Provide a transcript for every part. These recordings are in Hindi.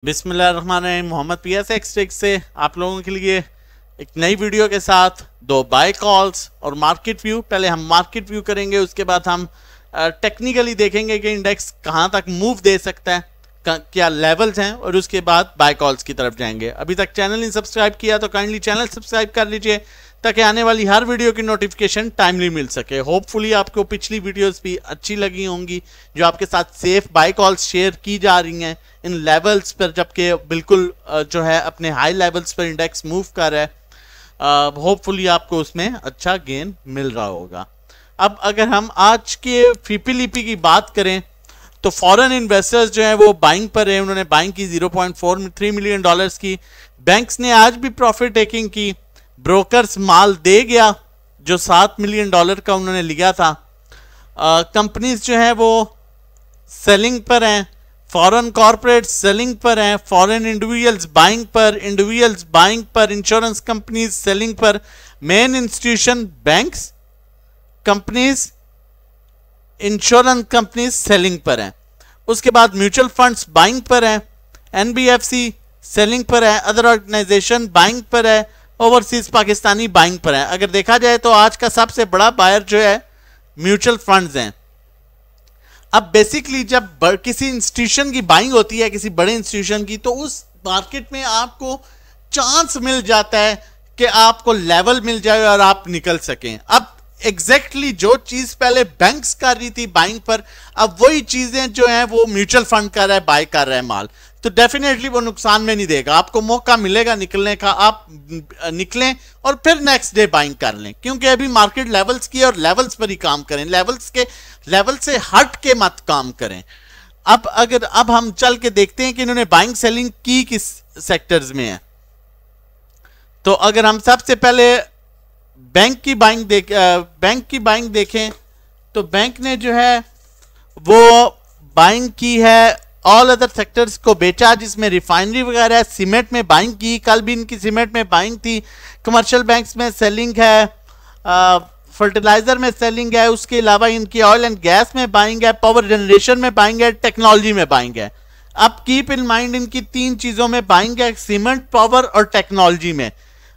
बिस्मिल्लाहिर्रहमानिर्रहीम। मोहम्मद पीएस एक्सटेक से आप लोगों के लिए एक नई वीडियो के साथ दो बाय कॉल्स और मार्केट व्यू। पहले हम मार्केट व्यू करेंगे, उसके बाद हम टेक्निकली देखेंगे कि इंडेक्स कहां तक मूव दे सकता है, क्या लेवल्स हैं, और उसके बाद बाय कॉल्स की तरफ जाएंगे। अभी तक चैनल नहीं सब्सक्राइब किया तो काइंडली चैनल सब्सक्राइब कर लीजिए ताकि आने वाली हर वीडियो की नोटिफिकेशन टाइमली मिल सके। होपफुली आपको पिछली वीडियोस भी अच्छी लगी होंगी जो आपके साथ सेफ बाय कॉल्स शेयर की जा रही हैं इन लेवल्स पर, जबकि बिल्कुल जो है अपने हाई लेवल्स पर इंडेक्स मूव कर रहा है। होपफुली आपको उसमें अच्छा गेन मिल रहा होगा। अब अगर हम आज के फीपीलीपी की बात करें तो फॉरेन इन्वेस्टर्स जो है वो बाइंग पर है। उन्होंने बाइंग की 0.43 मिलियन डॉलर्स की। बैंक्स ने आज भी प्रॉफिट टेकिंग की। ब्रोकर्स माल दे गया जो 7 मिलियन डॉलर का उन्होंने लिया था। कंपनीज जो है वो सेलिंग पर हैं, फॉरेन कॉर्पोरेट सेलिंग पर हैं, फॉरेन इंडिविजुअल्स बाइंग पर, इंडिविजुअल्स बाइंग पर, इंश्योरेंस कंपनीज सेलिंग पर, main institution banks, companies, insurance companies selling पर हैं। उसके बाद म्यूचुअल फंड्स बाइंग पर हैं, एनबीएफसी सेलिंग पर है, अदर ऑर्गेनाइजेशन बाइंग पर है, ओवरसीज पाकिस्तानी बाइंग पर है। अगर देखा जाए तो आज का सबसे बड़ा बायर जो है म्यूचुअल फंड्स हैं। अब बेसिकली जब किसी इंस्टीट्यूशन की बाइंग होती है, किसी बड़े इंस्टीट्यूशन की, तो उस मार्केट में आपको चांस मिल जाता है कि आपको लेवल मिल जाए और आप निकल सकें। अब एग्जैक्टली जो चीज पहले बैंक्स कर रही थी बाइंग पर, अब वही चीजें जो हैं वो म्यूचुअल फंड कर रहा है, बाय कर रहा है माल, तो डेफिनेटली वो नुकसान में नहीं देगा। आपको मौका मिलेगा निकलने का, आप निकलें और फिर नेक्स्ट डे बाइंग कर लें, क्योंकि अभी मार्केट लेवल्स की और लेवल्स पर ही काम करें, लेवल से हट के मत काम करें। अब हम चल के देखते हैं कि इन्होंने बाइंग सेलिंग की किस सेक्टर्स में है। तो अगर हम सबसे पहले बैंक की बाइंग देखें तो बैंक ने जो है वो बाइंग की है ऑल अदर सेक्टर्स को बेचा, जिसमें रिफाइनरी वगैरह, सीमेंट में बाइंग की, कल भी इनकी सीमेंट में बाइंग थी, कमर्शियल बैंक्स में सेलिंग है, फर्टिलाइजर में सेलिंग है, उसके अलावा इनकी ऑयल एंड गैस में बाइंग है, पावर जनरेशन में बाइंग है, टेक्नोलॉजी में बाइंग है। अब कीप इन माइंड इनकी तीन चीजों में बाइंग है, सीमेंट, पावर और टेक्नोलॉजी में।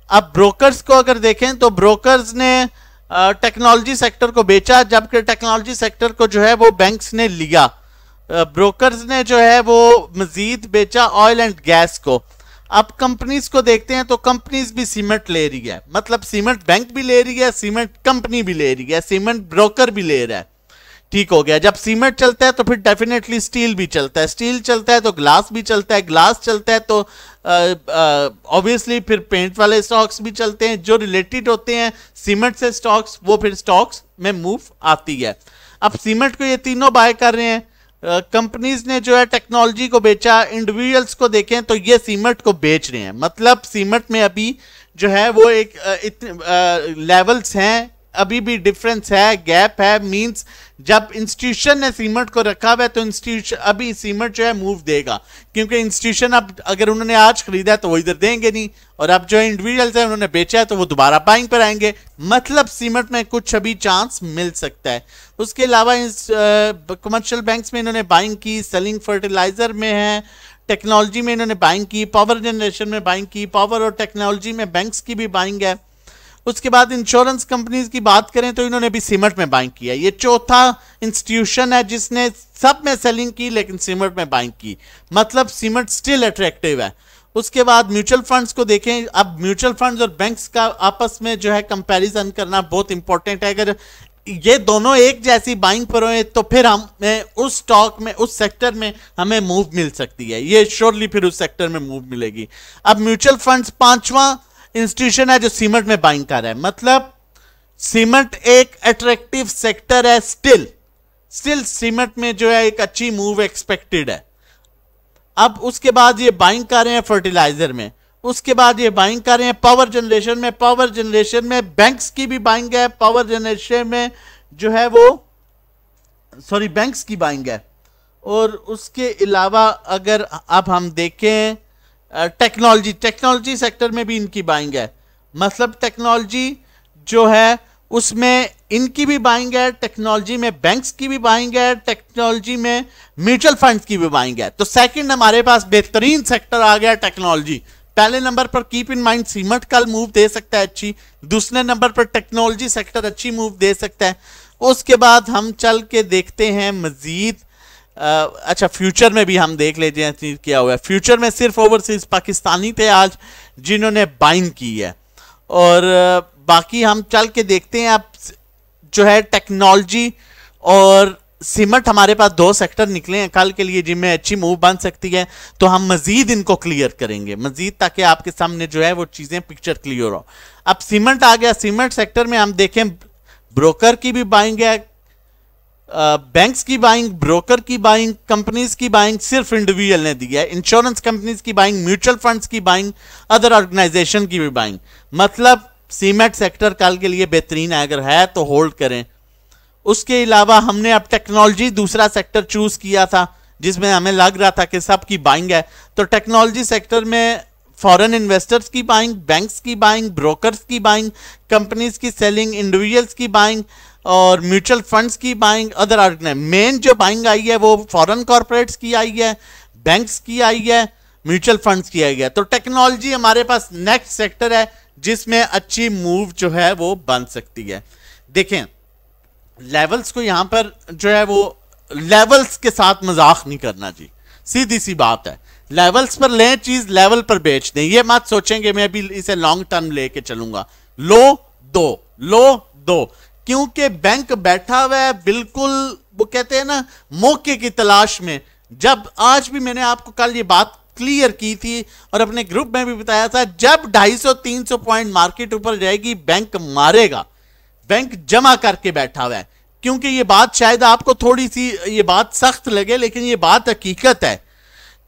अब ब्रोकर्स को अगर देखें तो ब्रोकर्स ने टेक्नोलॉजी सेक्टर को बेचा, जबकि टेक्नोलॉजी सेक्टर को जो है वो बैंक्स ने लिया। ब्रोकर्स ने जो है वो मजीद बेचा ऑयल एंड गैस को। अब कंपनीज को देखते हैं तो कंपनीज भी सीमेंट ले रही है, मतलब सीमेंट बैंक भी ले रही है, सीमेंट कंपनी भी ले रही है, सीमेंट ब्रोकर भी ले रहा है। ठीक हो गया। जब सीमेंट चलता है तो फिर डेफिनेटली स्टील भी चलता है, स्टील चलता है तो ग्लास भी चलता है, ग्लास चलता है तो ऑब्वियसली फिर पेंट वाले स्टॉक्स भी चलते हैं जो रिलेटेड होते हैं सीमेंट से स्टॉक्स, वो फिर स्टॉक्स में मूव आती है। अब सीमेंट को ये तीनों बाय कर रहे हैं। कंपनीज ने जो है टेक्नोलॉजी को बेचा, इंडिविजुअल्स को देखें तो ये सीमेंट को बेच रहे हैं, मतलब सीमेंट में अभी जो है वो एक लेवल्स हैं, अभी भी डिफरेंस है, गैप है। मींस जब इंस्टीट्यूशन ने सीमेंट को रखा हुआ है तो इंस्टीट्यूशन अभी सीमेंट जो है मूव देगा, क्योंकि इंस्टीट्यूशन अब अगर उन्होंने आज खरीदा है तो वो इधर देंगे नहीं, और अब जो इंडिविजुअल्स है उन्होंने बेचा है तो वो दोबारा बाइंग पर आएंगे, मतलब सीमेंट में कुछ अभी चांस मिल सकता है। उसके अलावा कमर्शियल बैंक्स में इन्होंने बाइंग की, सेलिंग फर्टिलाइजर में है, टेक्नोलॉजी में इन्होंने बाइंग की, पावर जनरेशन में बाइंग की, पावर और टेक्नोलॉजी में बैंक्स की भी बाइंग है। उसके बाद इंश्योरेंस कंपनीज की बात करें तो इन्होंने भी सीमेंट में बाइंग किया। ये चौथा इंस्टीट्यूशन है जिसने सब में सेलिंग की लेकिन सीमेंट में बाइंग की, मतलब सीमेंट स्टिल अट्रैक्टिव है। उसके बाद म्यूचुअल फंड्स को देखें। अब म्यूचुअल फंड्स और बैंक्स का आपस में जो है कंपैरिजन करना बहुत इंपॉर्टेंट है। अगर ये दोनों एक जैसी बाइंग पर हो तो फिर हमें उस स्टॉक में, उस सेक्टर में हमें मूव मिल सकती है, ये श्योरली फिर उस सेक्टर में मूव मिलेगी। अब म्यूचुअल फंड्स पांचवा इंस्टीट्यूशन है जो सीमेंट में बाइंग कर रहा है, मतलब सीमेंट एक अट्रैक्टिव सेक्टर है, स्टिल सीमेंट में जो है एक अच्छी मूव एक्सपेक्टेड है। अब उसके बाद ये बाइंग कर रहे हैं फर्टिलाइजर में, उसके बाद ये बाइंग कर रहे हैं पावर जनरेशन में। पावर जनरेशन में बैंक्स की भी बाइंग है, पावर जनरेशन में जो है वो बैंक्स की बाइंग है। और उसके अलावा अगर अब हम देखें टेक्नोलॉजी सेक्टर में भी इनकी बाइंग है, मतलब टेक्नोलॉजी जो है उसमें इनकी भी बाइंग है, टेक्नोलॉजी में बैंक्स की भी बाइंग है, टेक्नोलॉजी में म्यूचुअल फंड्स की भी बाइंग है। तो सेकंड हमारे पास बेहतरीन सेक्टर आ गया टेक्नोलॉजी। पहले नंबर पर कीप इन माइंड सीमेंट कल मूव दे सकता है अच्छी, दूसरे नंबर पर टेक्नोलॉजी सेक्टर अच्छी मूव दे सकता है। उसके बाद हम चल के देखते हैं मजीद। अच्छा फ्यूचर में भी हम देख लेते हैं क्या हुआ है। फ्यूचर में सिर्फ ओवरसीज पाकिस्तानी थे आज जिन्होंने बाइंग की है, और बाकी हम चल के देखते हैं। अब जो है टेक्नोलॉजी और सीमेंट हमारे पास दो सेक्टर निकले हैं कल के लिए जिनमें अच्छी मूव बन सकती है, तो हम मजीद इनको क्लियर करेंगे मजीद, ताकि आपके सामने जो है वो चीजें पिक्चर क्लियर हो। अब सीमेंट आ गया। सीमेंट सेक्टर में हम देखें ब्रोकर की भी बाइंग है, बैंक्स की बाइंग, ब्रोकर की बाइंग, कंपनीज की बाइंग सिर्फ इंडिविजुअल ने दी है, इंश्योरेंस कंपनीज की बाइंग, म्यूचुअल फंड्स की बाइंग, अदर ऑर्गेनाइजेशन की भी बाइंग। मतलब सीमेंट सेक्टर कल के लिए बेहतरीन है, अगर है तो होल्ड करें। उसके अलावा हमने अब टेक्नोलॉजी दूसरा सेक्टर चूज किया था जिसमें हमें लग रहा था कि सबकी बाइंग है, तो टेक्नोलॉजी सेक्टर में फॉरेन इन्वेस्टर्स की बाइंग, बैंक्स की बाइंग, ब्रोकर्स की बाइंग, कंपनीज की सेलिंग, इंडिविजुअल्स की बाइंग और म्यूचुअल फंड्स की बाइंग, अदर ऑर्गेनाइज। मेन जो बाइंग आई है वो फॉरेन कॉर्पोरेट्स की आई है, बैंक्स की आई है, म्यूचुअल फंड्स की आई है। तो टेक्नोलॉजी हमारे पास नेक्स्ट सेक्टर है जिसमें अच्छी मूव जो है वो बन सकती है। देखें लेवल्स को यहां पर जो है वो लेवल्स के साथ मजाक नहीं करना जी, सीधी सी बात है। लेवल्स पर लें चीज, लेवल पर बेच दें। ये मत सोचेंगे मैं भी इसे लॉन्ग टर्म लेके चलूंगा। लो दो, क्योंकि बैंक बैठा हुआ है बिल्कुल, वो कहते हैं ना मौके की तलाश में। जब आज भी मैंने आपको कल ये बात क्लियर की थी और अपने ग्रुप में भी बताया था, जब 250-300 पॉइंट मार्केट ऊपर जाएगी बैंक मारेगा। बैंक जमा करके बैठा हुआ है, क्योंकि ये बात शायद आपको थोड़ी सी ये बात सख्त लगे, लेकिन ये बात हकीकत है।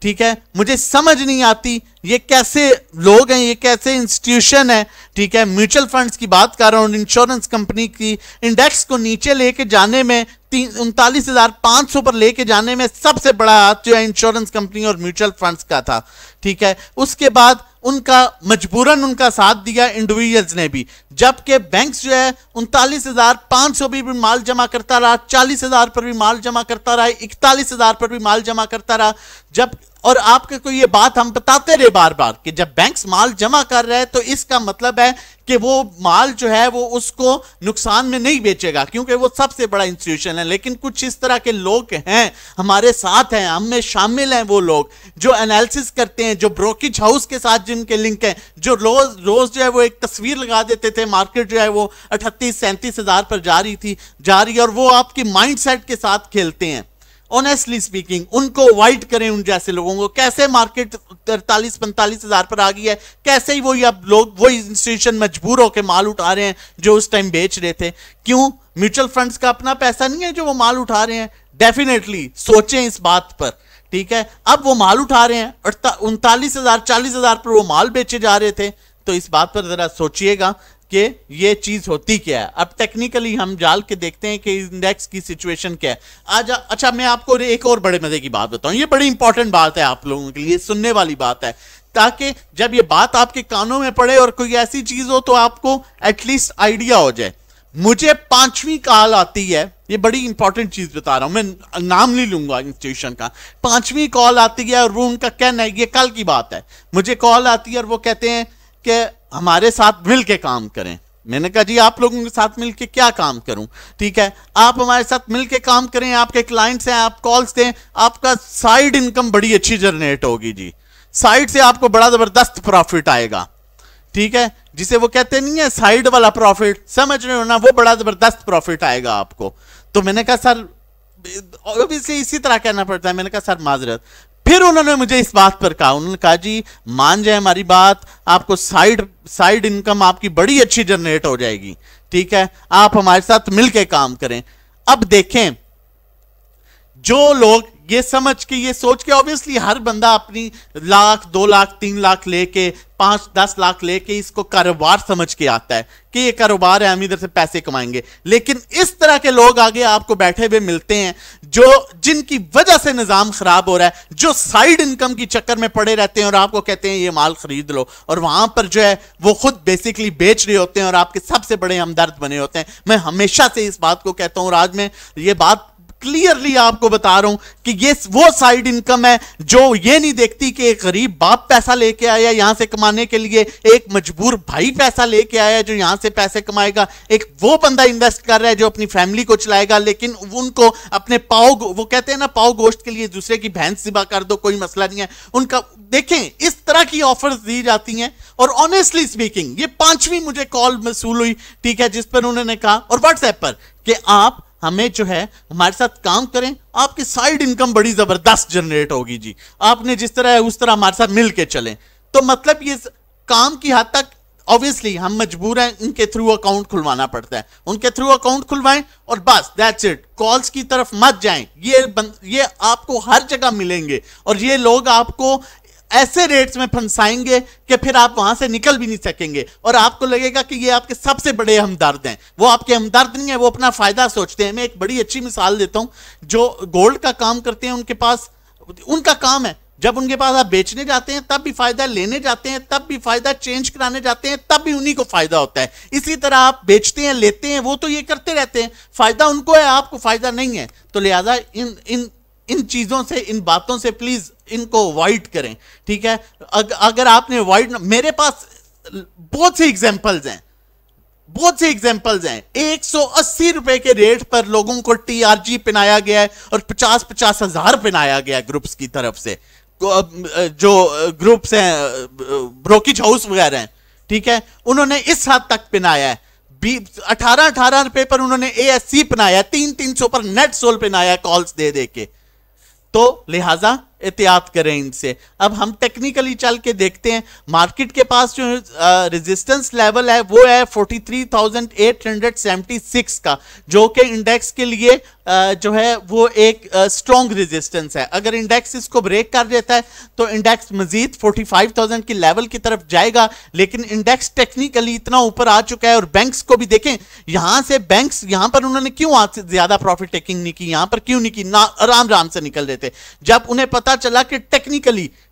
ठीक है, मुझे समझ नहीं आती ये कैसे लोग हैं, ये कैसे इंस्टीट्यूशन है। ठीक है, म्यूचुअल फंड्स की बात कर रहा हूं, इंश्योरेंस कंपनी की इंडेक्स को नीचे लेके जाने में 39,500 पर लेके जाने में सबसे बड़ा हाथ जो है इंश्योरेंस कंपनी और म्यूचुअल फंड्स का था। ठीक है, उसके बाद उनका मजबूरन उनका साथ दिया इंडिविजुअल्स ने भी, जबकि बैंक्स जो है 39,500 भी माल जमा करता रहा, 40,000 पर भी माल जमा करता रहा, 41,000 पर भी माल जमा करता रहा। जब और आपके को ये बात हम बताते रहे बार बार कि जब बैंक्स माल जमा कर रहे हैं तो इसका मतलब है कि वो माल जो है वो उसको नुकसान में नहीं बेचेगा, क्योंकि वो सबसे बड़ा इंस्टीट्यूशन है। लेकिन कुछ इस तरह के लोग हैं हमारे साथ हैं, हम में शामिल हैं वो लोग जो एनालिसिस करते हैं, जो ब्रोकरेज हाउस के साथ जिनके लिंक हैं, जो रोज जो है वो एक तस्वीर लगा देते थे मार्केट जो है वो 38-37 हजार पर जा रही और वो आपकी माइंडसेट के साथ खेलते हैं। ऑनेस्टली स्पीकिंग उनको अवॉइड करें, उन जैसे लोगों को। कैसे मार्केट 43-45 हजार पर आ गई है, कैसे ही वही अब लोग वही इंस्टीट्यूशन मजबूर होकर माल उठा रहे हैं जो उस टाइम बेच रहे थे। क्यों? म्यूचुअल फंड्स का अपना पैसा नहीं है जो वो माल उठा रहे हैं। डेफिनेटली सोचें इस बात पर। ठीक है, अब वो माल उठा रहे हैं 39,000-40,000 पर वो माल बेचे जा रहे थे, तो इस बात पर जरा सोचिएगा कि ये चीज होती क्या है। अब टेक्निकली हम जाल के देखते हैं कि इंडेक्स की सिचुएशन क्या है आज। अच्छा, मैं आपको एक और बड़े मजे की बात बताऊं, ये बड़ी इंपॉर्टेंट बात है आप लोगों के लिए, सुनने वाली बात है, ताकि जब ये बात आपके कानों में पड़े और कोई ऐसी चीज हो तो आपको एटलीस्ट आइडिया हो जाए। मुझे 5वीं कॉल आती है, ये बड़ी इंपॉर्टेंट चीज बता रहा हूं, मैं नाम नहीं लूंगा इंस्टीट्यूशन का। 5वीं कॉल आती है और वो उनका कहना है, ये कल की बात है, मुझे कॉल आती है और वो कहते हैं कि हमारे साथ मिल के काम करें। मैंने कहा जी आप लोगों के साथ मिल के क्या काम करूं? ठीक है, आप हमारे साथ मिल के काम करें, आपके क्लाइंट्स हैं, आप कॉल्स दें, आपका साइड इनकम बड़ी अच्छी जनरेट होगी जी, साइड से आपको बड़ा जबरदस्त प्रॉफिट आएगा। ठीक है, जिसे वो कहते नहीं है साइड वाला प्रॉफिट, समझ रहे हो ना, वो बड़ा जबरदस्त प्रॉफिट आएगा आपको। तो मैंने कहा सर, ऑब्वियसली इसी तरह कहना पड़ता है, मैंने कहा सर माजरत। फिर उन्होंने मुझे इस बात पर कहा, उन्होंने कहा जी मान जाए हमारी बात, आपको साइड इनकम आपकी बड़ी अच्छी जनरेट हो जाएगी। ठीक है, आप हमारे साथ मिलके काम करें। अब देखें, जो लोग ये समझ के, ये सोच के, ऑब्वियसली हर बंदा अपनी लाख 2 लाख 3 लाख लेके 5-10 लाख लेके इसको कारोबार समझ के आता है कि ये कारोबार है, हम इधर से पैसे कमाएंगे। लेकिन इस तरह के लोग आगे आपको बैठे हुए मिलते हैं जो जिनकी वजह से निजाम खराब हो रहा है, जो साइड इनकम की चक्कर में पड़े रहते हैं और आपको कहते हैं ये माल खरीद लो, और वहां पर जो है वो खुद बेसिकली बेच रहे होते हैं और आपके सबसे बड़े हमदर्द बने होते हैं। मैं हमेशा से इस बात को कहता हूं और आज मैं ये बात क्लियरली आपको बता रहा हूं कि ये वो साइड इनकम है जो ये नहीं देखती कि एक गरीब बाप पैसा लेके आया यहां से कमाने के लिए, एक मजबूर भाई पैसा लेके आया जो यहां से पैसे कमाएगा, एक वो बंदा इन्वेस्ट कर रहा है जो अपनी फैमिली को चलाएगा, लेकिन उनको अपने पाव, वो कहते हैं ना पाव गोश्त के लिए दूसरे की भैंस ज़िबा कर दो, कोई मसला नहीं है उनका। देखें इस तरह की ऑफर्स दी जाती हैं। और ऑनेस्टली स्पीकिंग ये 5वीं मुझे कॉल मसूल हुई, ठीक है, जिस पर उन्होंने कहा और व्हाट्सएप पर कि आप हमें जो है हमारे साथ काम करें, आपकी साइड इनकम बड़ी जबरदस्त जनरेट होगी जी, आपने जिस तरह है उस तरह हमारे साथ मिल के चलें। तो मतलब ये काम की हद तक ऑब्वियसली हम मजबूर हैं, इनके थ्रू अकाउंट खुलवाना पड़ता है, उनके थ्रू अकाउंट खुलवाएं और बस दैट्स इट। कॉल्स की तरफ मत जाएं, ये आपको हर जगह मिलेंगे और ये लोग आपको ऐसे रेट्स में फंसाएंगे कि फिर आप वहां से निकल भी नहीं सकेंगे और आपको लगेगा कि ये आपके सबसे बड़े हमदर्द हैं। वो आपके हमदर्द नहीं है, वो अपना फायदा सोचते हैं। मैं एक बड़ी अच्छी मिसाल देता हूं, जो गोल्ड का काम करते हैं उनके पास, उनका काम है जब उनके पास आप बेचने जाते हैं तब भी फायदा, लेने जाते हैं तब भी फायदा, चेंज कराने जाते हैं तब भी उन्हीं को फायदा होता है। इसी तरह आप बेचते हैं, लेते हैं, वो तो ये करते रहते हैं, फायदा उनको है, आपको फायदा नहीं है। तो लिहाजा इन चीजों से, इन बातों से प्लीज इनको अवॉइड करें, ठीक है। अगर आपने अवॉइड, मेरे पास बहुत सी एग्जांपल्स हैं, बहुत से एग्जांपल्स हैं। 180 रुपए के रेट पर लोगों को टीआरजी पहनाया गया है और 50-50 हजार पहनाया गया है ग्रुप्स की तरफ से, जो ग्रुप्स हैं, ब्रोकिज हाउस वगैरह हैं, ठीक है, उन्होंने इस हद तक पहनाया है। 18 रुपए पर उन्होंने एएससी पहनाया, 300 पर नेट सोल पहनाया कॉल्स दे दे के। तो लिहाजा एहतियात करें इनसे। अब हम टेक्निकली चल के देखते हैं, मार्केट के पास जो रेजिस्टेंस लेवल है वो है 43,876 का, जो कि इंडेक्स के लिए जो है वो एक स्ट्रॉन्ग रेजिस्टेंस है। अगर इंडेक्स इसको ब्रेक कर देता है तो इंडेक्स मजीद 45,000 की लेवल की तरफ जाएगा, लेकिन इंडेक्स टेक्निकली इतना ऊपर आ चुका है। और बैंक्स को भी देखें, यहां से बैंक्स, यहां पर उन्होंने क्यों आज से ज्यादा प्रॉफिट टेकिंग नहीं की, यहां पर क्यों नहीं की, ना आराम से निकल रहे थे, जब उन्हें पता चला कि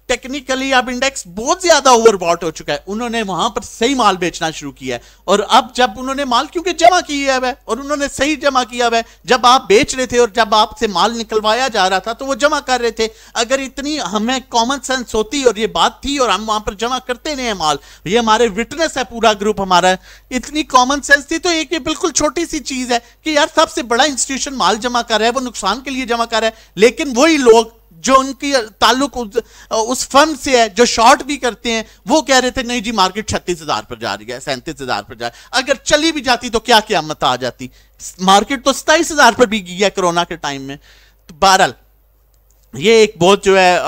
टेक्निकली अब इंडेक्स बहुत ज्यादा ओवरबॉट हो चुका है, उन्होंने वहां पर सही माल बेचना शुरू किया है। और अब जब उन्होंने माल क्योंकि जमा किया है और उन्होंने सही जमा किया है, जब आप बेच रहे थे और जब आपसे माल निकलवाया जा रहा था तो वो जमा कर रहे थे। अगर इतनी हमें कॉमन सेंस होती और ये बात थी और हम वहां पर जमा करते नहीं माल, ये हमारे विटनेस है पूरा ग्रुप हमारा, इतनी कॉमन सेंस थी तो एक ये बिल्कुल छोटी सी चीज है कि यार सबसे बड़ा इंस्टीट्यूशन माल जमा कर रहा है, वो नुकसान के लिए जमा कर रहा है, लेकिन वही लोग जो उनकी ताल्लुक उस फर्म से है जो शॉर्ट भी करते हैं, वो कह रहे थे नहीं जी मार्केट 36,000 पर जा रही है, 37,000 पर जा रही है, अगर चली भी जाती तो क्या क़यामत आ जाती, मार्केट तो 27,000 पर भी गया कोरोना के टाइम में। तो बहरहाल ये एक बहुत जो है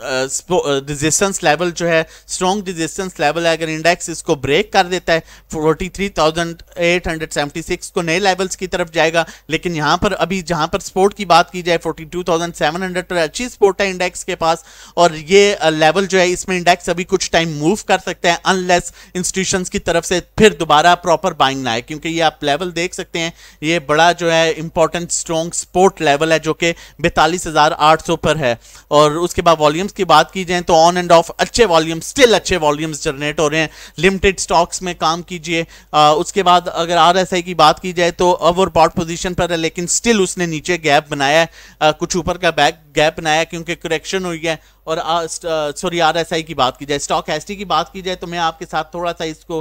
रेजिस्टेंस लेवल जो है स्ट्रॉन्ग रेजिस्टेंस लेवल है। अगर इंडेक्स इसको ब्रेक कर देता है 43,876 को नए लेवल्स की तरफ जाएगा, लेकिन यहां पर अभी जहां पर सपोर्ट की बात की जाए 42,700 पर अच्छी सपोर्ट है इंडेक्स के पास, और ये लेवल जो है इसमें इंडेक्स अभी कुछ टाइम मूव कर सकता है अनलेस इंस्टीट्यूशंस की तरफ से फिर दोबारा प्रॉपर बाइंग ना आए, क्योंकि ये आप लेवल देख सकते हैं, ये बड़ा जो है इंपॉर्टेंट स्ट्रॉन्ग सपोर्ट लेवल है जो कि 42,800 पर है। और उसके बाद वॉल्यूम की बात की जाए तो ऑन एंड ऑफ अच्छे वॉल्यूम, स्टिल अच्छे वॉल्यूम्स जनरेट हो रहे हैं। लिमिटेड स्टॉक्स में काम कीजिए। उसके बाद अगर आरएसआई की बात की जाए तो ओवरबॉट पोजीशन पर है, लेकिन स्टिल उसने नीचे गैप बनाया है, कुछ ऊपर का गैप बनाया क्योंकि करेक्शन हुई है। और सॉरी आरएसआई की बात की जाए, स्टॉक एसटी की बात की जाए तो मैं आपके साथ थोड़ा सा इसको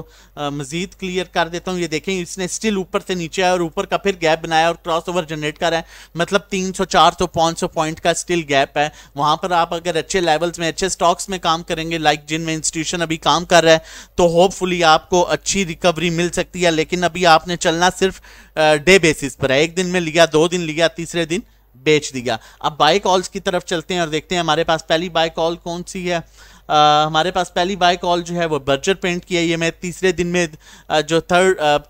मजीद क्लियर कर देता हूं। ये देखें इसने स्टिल ऊपर से नीचे आया और ऊपर का फिर गैप बनाया और क्रॉस ओवर जनरेट कर रहा है, मतलब 300 400 500 पॉइंट का स्टिल गैप है। वहां पर आप अगर अच्छे लेवल्स में अच्छे स्टॉक्स में काम करेंगे, लाइक जिनमें इंस्टीट्यूशन अभी काम कर रहा है, तो होपफुली आपको अच्छी रिकवरी मिल सकती है। लेकिन अभी आपने चलना सिर्फ डे बेसिस पर है, एक दिन में लिया, 2 दिन लिया, तीसरे दिन बेच दिया। अब बाय कॉल्स की तरफ चलते हैं और देखते हैं हमारे पास पहली बाय कॉल कौन सी है। हमारे पास पहली बाय कॉल जो है वो बर्जर पेंट की है। ये मैं तीसरे दिन में जो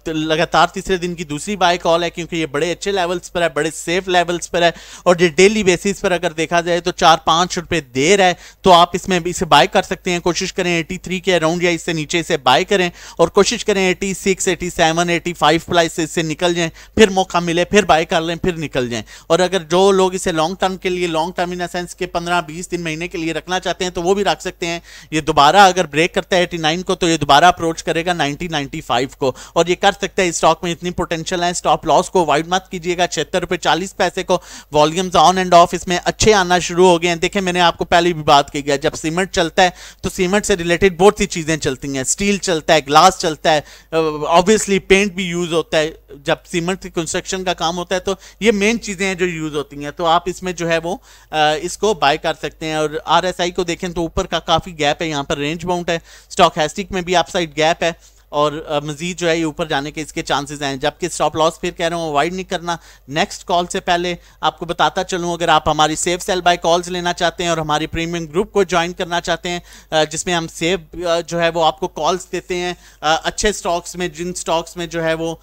लगातार तीसरे दिन की दूसरी बाय कॉल है, क्योंकि ये बड़े अच्छे लेवल्स पर है, बड़े सेफ लेवल्स पर है, और ये डेली बेसिस पर अगर देखा जाए तो 4-5 रुपए देर है, तो आप इसमें इसे बाय कर सकते हैं। कोशिश करें 83 के अराउंड या इससे नीचे इसे बाय करें, और कोशिश करें 86, 87, 85 प्राइस से इससे निकल जाएं, फिर मौका मिले फिर बाय कर लें, फिर निकल जाएं। और अगर जो लोग इसे लॉन्ग टर्म के लिए, लॉन्ग टर्म इन सेंस के 15-20 दिन महीने के लिए रखना चाहते हैं, तो वो भी रख सकते हैं। ये दोबारा अगर ब्रेक करता है 89 को, तो ये दोबारा अप्रोच करेगा 90-95 को, और ये कर सकता है। स्टॉक में इतनी पोटेंशियल है। स्टॉप लॉस को अवॉइड मत कीजिएगा। 76 रुपए 40 पैसे को वॉल्यूम्स ऑन एंड ऑफ इसमें अच्छे आना शुरू हो गए हैं। देखें, मैंने आपको पहले भी बात की है, जब सीमेंट चलता है तो सीमेंट से रिलेटेड बहुत सी चीजें चलती हैं। स्टील चलता है, ग्लास चलता है, ऑब्वियसली पेंट भी यूज होता है। जब सीमेंट की कंस्ट्रक्शन का काम होता है तो ये मेन चीजें हैं जो यूज होती हैं, तो आप इसमें जो है वो इसको बाय कर सकते हैं। और RSI को देखें तो ऊपर का काफी गैप है, यहाँ पर रेंज बाउंड है। स्टॉकैस्टिक में भी अपसाइड गैप है, और मजीद जो है ये ऊपर जाने के इसके चांसेस हैं। जबकि स्टॉप लॉस फिर कह रहा हूँ अवॉइड नहीं करना। नेक्स्ट कॉल से पहले आपको बताता चलूँ, अगर आप हमारी सेफ सेल बाय कॉल्स लेना चाहते हैं और हमारी प्रीमियम ग्रुप को ज्वाइन करना चाहते हैं, जिसमें हम सेफ जो है वो आपको कॉल्स देते हैं अच्छे स्टॉक्स में, जिन स्टॉक्स में जो है वो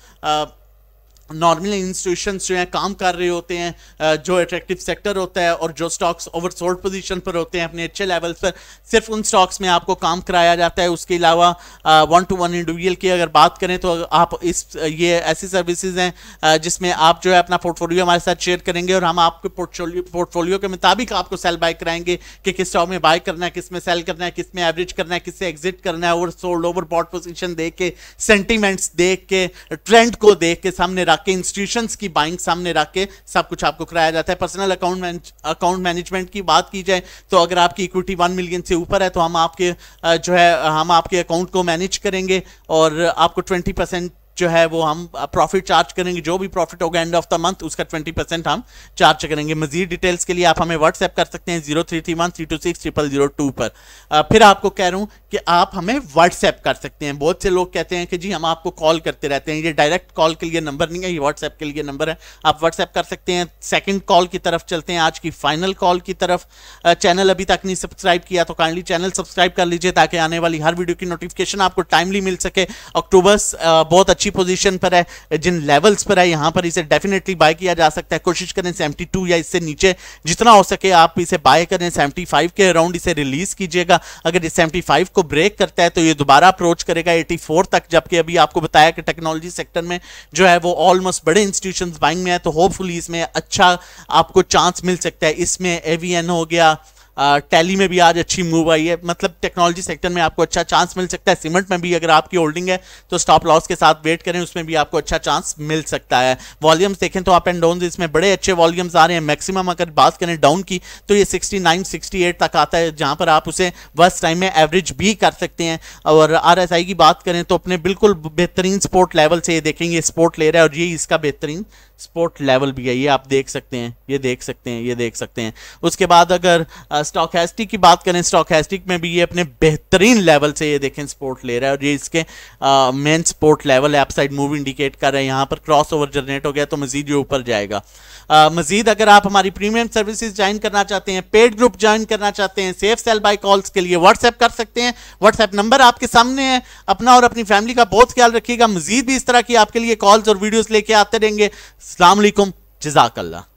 नॉर्मली इंस्टीट्यूशंस जो हैं काम कर रहे होते हैं, जो अट्रैक्टिव सेक्टर होता है, और जो स्टॉक्स ओवरसोल्ड पोजीशन पर होते हैं अपने अच्छे लेवल्स पर, सिर्फ उन स्टॉक्स में आपको काम कराया जाता है। उसके अलावा 1-to-1 इंडिविजुअल की अगर बात करें तो आप ये ऐसी सर्विसेज हैं जिसमें आप जो है अपना पोर्टफोलियो हमारे साथ शेयर करेंगे, और हम आपके पोर्टफोलियो के मुताबिक आपको सेल बाय कराएंगे कि किस स्टॉक में बाय करना है, किस में सेल करना है, किस में एवरेज करना है, किससे एग्जिट करना है। ओवरसोल्ड ओवरबॉट पोजीशन देख के, सेंटीमेंट्स देख के, ट्रेंड को देख के सामने के इंस्टीट्यूशंस की बाइंग सामने रख के सब कुछ आपको कराया जाता है। पर्सनल अकाउंट मैनेजमेंट की बात की जाए तो अगर आपकी इक्विटी 1 मिलियन से ऊपर है तो हम आपके हम आपके अकाउंट को मैनेज करेंगे, और आपको 20% जो है वो हम प्रॉफिट चार्ज करेंगे। जो भी प्रॉफिट होगा एंड ऑफ द मंथ उसका 20% हम चार्ज करेंगे। मजीद डिटेल्स के लिए आप हमें व्हाट्सएप कर सकते हैं 0331326002 पर। फिर आपको कह रहा हूं कि आप हमें व्हाट्सएप कर सकते हैं। बहुत से लोग कहते हैं कि जी हम आपको कॉल करते रहते हैं, ये डायरेक्ट कॉल के लिए नंबर नहीं है, ये व्हाट्सएप के लिए नंबर है, आप व्हाट्सएप कर सकते हैं। सेकंड कॉल की तरफ चलते हैं, आज की फाइनल कॉल की तरफ। चैनल अभी तक नहीं सब्सक्राइब किया तो काइंडली चैनल सब्सक्राइब कर लीजिए ताकि आने वाली हर वीडियो की नोटिफिकेशन आपको टाइमली मिल सके। अक्टूबर बहुत अच्छी पोजीशन पर है, जिन लेवल्स पर है यहां पर इसे डेफिनेटली बाय किया जा सकता है। कोशिश करें 72 या इससे नीचे जितना हो सके आप इसे बाय करें। 75 के अराउंड इसे रिलीज कीजिएगा। अगर ये 75 को ब्रेक करता है तो ये दोबारा अप्रोच करेगा 84 तक, जबकि अभी आपको बताया कि टेक्नोलॉजी सेक्टर में जो है वो ऑलमोस्ट बड़े इंस्टीट्यूशंस बाइंग में है, तो होपफुली इसमें अच्छा आपको चांस मिल सकता है। इसमें एवीएन हो गया, टैली में भी आज अच्छी मूव आई है, मतलब टेक्नोलॉजी सेक्टर में आपको अच्छा चांस मिल सकता है। सीमेंट में भी अगर आपकी होल्डिंग है तो स्टॉप लॉस के साथ वेट करें, उसमें भी आपको अच्छा चांस मिल सकता है। वॉल्यूम्स देखें तो अप एंड डाउन इसमें बड़े अच्छे वॉल्यूम्स आ रहे हैं। मैक्सिमम अगर बात करें डाउन की तो ये 69-68 तक आता है, जहां पर आप उसे वर्स्ट टाइम में एवरेज भी कर सकते हैं। और RSI की बात करें तो अपने बिल्कुल बेहतरीन सपोर्ट लेवल से ये देखेंगे सपोर्ट ले रहा है, और ये इसका बेहतरीन सपोर्ट लेवल भी है, ये आप देख सकते हैं, ये देख सकते हैं, ये देख सकते हैं। उसके बाद अगर स्टॉकैस्टिक की बात करें, स्टॉकैस्टिक में भी ये अपने बेहतरीन लेवल से ये देखें सपोर्ट ले रहा है, और ये इसके मेन सपोर्ट लेवल है। अपसाइड मूव इंडिकेट कर रहे हैं, यहाँ पर क्रॉस ओवर जनरेट हो गया तो मजीद ये ऊपर जाएगा। मजीद अगर आप हमारी प्रीमियम सर्विसेज ज्वाइन करना चाहते हैं, पेड ग्रुप ज्वाइन करना चाहते हैं, सेफ सेल बाय कॉल्स के लिए व्हाट्सएप कर सकते हैं। व्हाट्सएप नंबर आपके सामने है। अपना और अपनी फैमिली का बहुत ख्याल रखिएगा। मजीद भी इस तरह की आपके लिए कॉल्स और वीडियोस लेके आते रहेंगे। अस्सलाम वालेकुम, जज़ाकल्लाह।